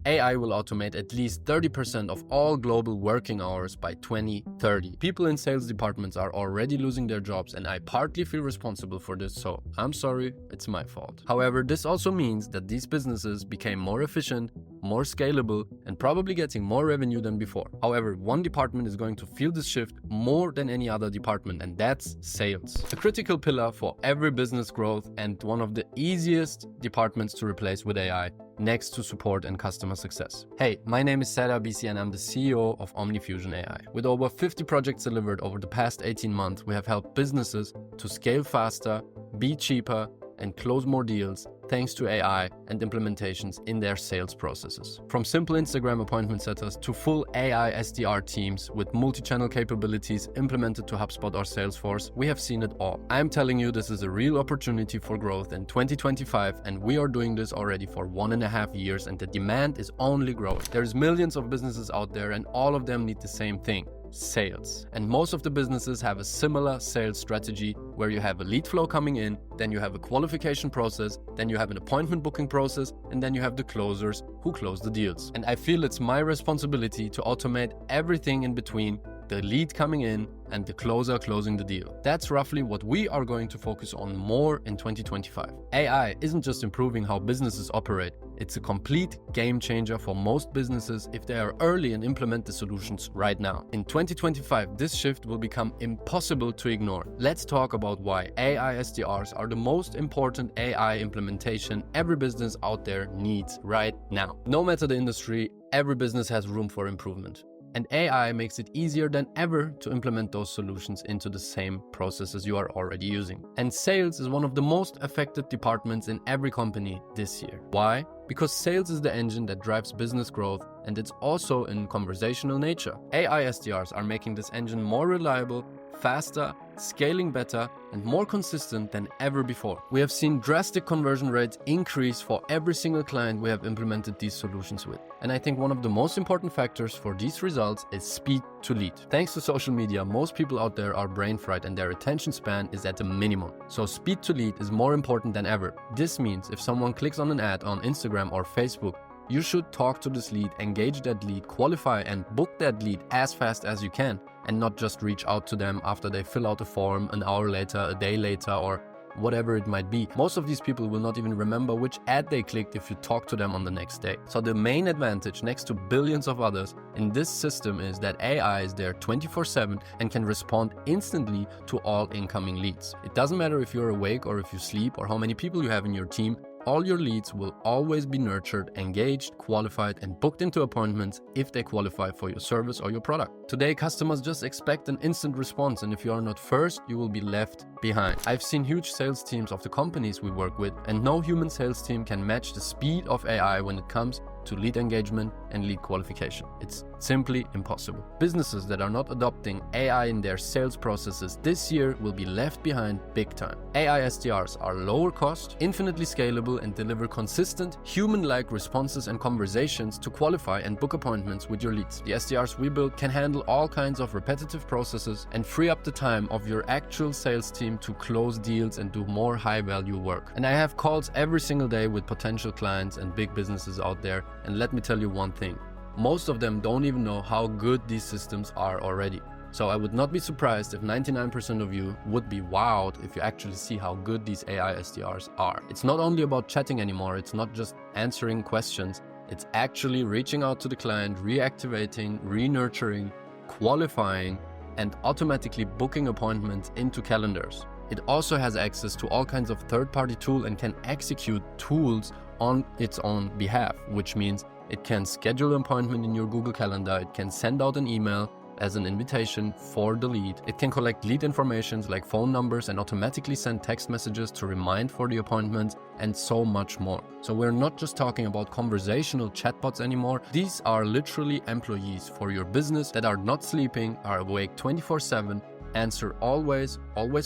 AI will automate at least 30% of all global working hours by 2030. People in sales departments are already losing their jobs, and I partly feel responsible for this, so I'm sorry, it's my fault. However, this also means that these businesses became more efficient, more scalable, and probably getting more revenue than before. However, one department is going to feel this shift more than any other department, and that's sales. A critical pillar for every business growth and one of the easiest departments to replace with AI, next to support and customer success. Hey, my name is Sarah BC and I'm the CEO of Omni Fusion AI. With over 50 projects delivered over the past 18 months, we have helped businesses to scale faster, be cheaper, and close more deals thanks to AI and implementations in their sales processes. From simple Instagram appointment setters to full AI SDR teams with multi-channel capabilities implemented to HubSpot or Salesforce, we have seen it all. I'm telling you, this is a real opportunity for growth in 2025, and we are doing this already for 1.5 years, and the demand is only growing. There's millions of businesses out there, and all of them need the same thing: sales. And most of the businesses have a similar sales strategy where you have a lead flow coming in, then you have a qualification process, then you have an appointment booking process, and then you have the closers who close the deals. And I feel it's my responsibility to automate everything in between, the lead coming in and the closer closing the deal. That's roughly what we are going to focus on more in 2025. AI isn't just improving how businesses operate, it's a complete game changer for most businesses if they are early and implement the solutions right now. In 2025, this shift will become impossible to ignore. Let's talk about why AI SDRs are the most important AI implementation every business out there needs right now. No matter the industry, every business has room for improvement. And AI makes it easier than ever to implement those solutions into the same processes you are already using. And sales is one of the most affected departments in every company this year. Why? Because sales is the engine that drives business growth, and it's also in conversational nature. AI SDRs are making this engine more reliable, faster, scaling better, and more consistent than ever before. We have seen drastic conversion rates increase for every single client we have implemented these solutions with. And I think one of the most important factors for these results is speed to lead. Thanks to social media, most people out there are brain fried and their attention span is at a minimum. So speed to lead is more important than ever. This means if someone clicks on an ad on Instagram or Facebook, you should talk to this lead, engage that lead, qualify and book that lead as fast as you can, and not just reach out to them after they fill out a form an hour later, a day later, or whatever it might be. Most of these people will not even remember which ad they clicked if you talk to them on the next day. So the main advantage, next to billions of others, in this system is that AI is there 24/7 and can respond instantly to all incoming leads. It doesn't matter if you're awake or if you sleep or how many people you have in your team. All your leads will always be nurtured, engaged, qualified, and booked into appointments if they qualify for your service or your product. Today, customers just expect an instant response, and if you are not first, you will be left behind. I've seen huge sales teams of the companies we work with, and no human sales team can match the speed of AI when it comes to lead engagement and lead qualification. It's simply impossible. Businesses that are not adopting AI in their sales processes this year will be left behind big time. AI SDRs are lower cost, infinitely scalable, and deliver consistent, human-like responses and conversations to qualify and book appointments with your leads. The SDRs we build can handle all kinds of repetitive processes and free up the time of your actual sales team to close deals and do more high-value work. And I have calls every single day with potential clients and big businesses out there, and let me tell you one thing. Most of them don't even know how good these systems are already. So I would not be surprised if 99% of you would be wowed if you actually see how good these AI SDRs are. It's not only about chatting anymore, it's not just answering questions, it's actually reaching out to the client, reactivating, re-nurturing, qualifying, and automatically booking appointments into calendars. It also has access to all kinds of third-party tools and can execute tools on its own behalf, which means it can schedule an appointment in your Google Calendar, it can send out an email as an invitation for the lead, it can collect lead informations like phone numbers and automatically send text messages to remind for the appointment, and so much more. So we're not just talking about conversational chatbots anymore. These are literally employees for your business that are not sleeping, are awake 24/7, answer always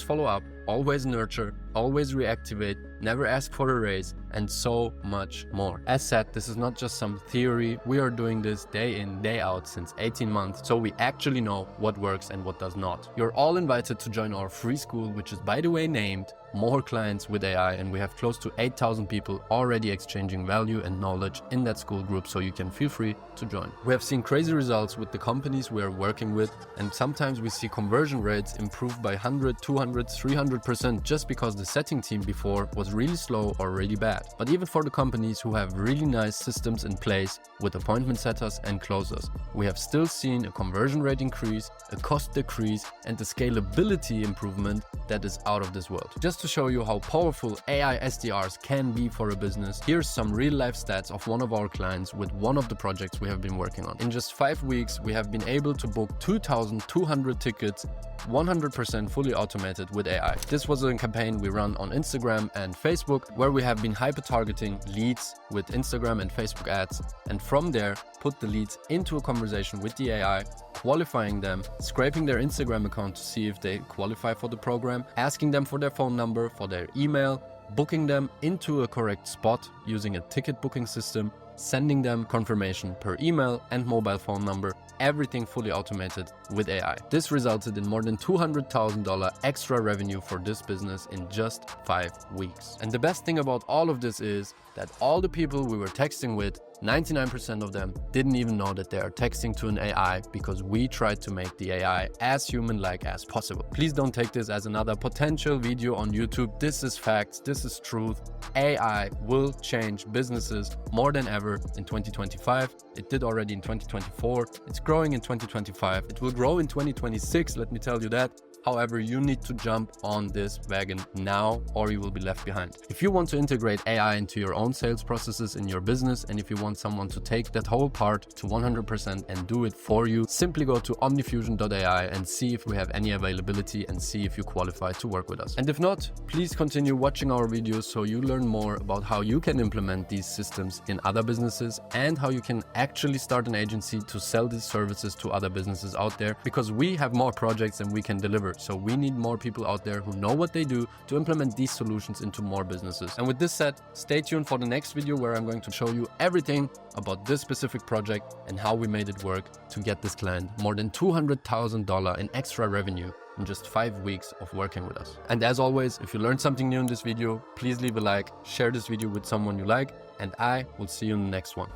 follow up, always nurture, always reactivate, never ask for a raise, and so much more. As said, this is not just some theory. We are doing this day in, day out since 18 months, so we actually know what works and what does not. You're all invited to join our free school, which is, by the way, named More Clients with AI, and we have close to 8,000 people already exchanging value and knowledge in that school group, so you can feel free to join. We have seen crazy results with the companies we are working with, and sometimes we see conversion rates improve by 100, 200, 300% just because the setting team before was really slow or really bad. But even for the companies who have really nice systems in place with appointment setters and closers, we have still seen a conversion rate increase, a cost decrease, and a scalability improvement that is out of this world. Just to show you how powerful AI SDRs can be for a business, here's some real-life stats of one of our clients with one of the projects we have been working on. In just 5 weeks, we have been able to book 2,200 tickets, 100% fully automated with AI. This was a campaign we run on Instagram and Facebook, where we have been hyper-targeting leads with Instagram and Facebook ads, and from there put the leads into a conversation with the AI, qualifying them, scraping their Instagram account to see if they qualify for the program, asking them for their phone number, for their email, booking them into a correct spot using a ticket booking system, sending them confirmation per email and mobile phone number, everything fully automated with AI. This resulted in more than $200,000 extra revenue for this business in just 5 weeks. And the best thing about all of this is that all the people we were texting with, 99% of them didn't even know that they are texting to an AI, because we tried to make the AI as human-like as possible. Please don't take this as another potential video on YouTube. This is facts, this is truth. AI will change businesses more than ever in 2025. It did already in 2024. It's growing in 2025. It will grow in 2026, let me tell you that. However, you need to jump on this wagon now, or you will be left behind. If you want to integrate AI into your own sales processes in your business, and if you want someone to take that whole part to 100% and do it for you, simply go to omnifusion.ai and see if we have any availability and see if you qualify to work with us. And if not, please continue watching our videos so you learn more about how you can implement these systems in other businesses and how you can actually start an agency to sell these services to other businesses out there, because we have more projects than we can deliver. So we need more people out there who know what they do to implement these solutions into more businesses. And with this said, stay tuned for the next video, where I'm going to show you everything about this specific project and how we made it work to get this client more than $200,000 in extra revenue in just 5 weeks of working with us. And as always, if you learned something new in this video, please leave a like, share this video with someone you like, and I will see you in the next one.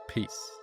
Peace.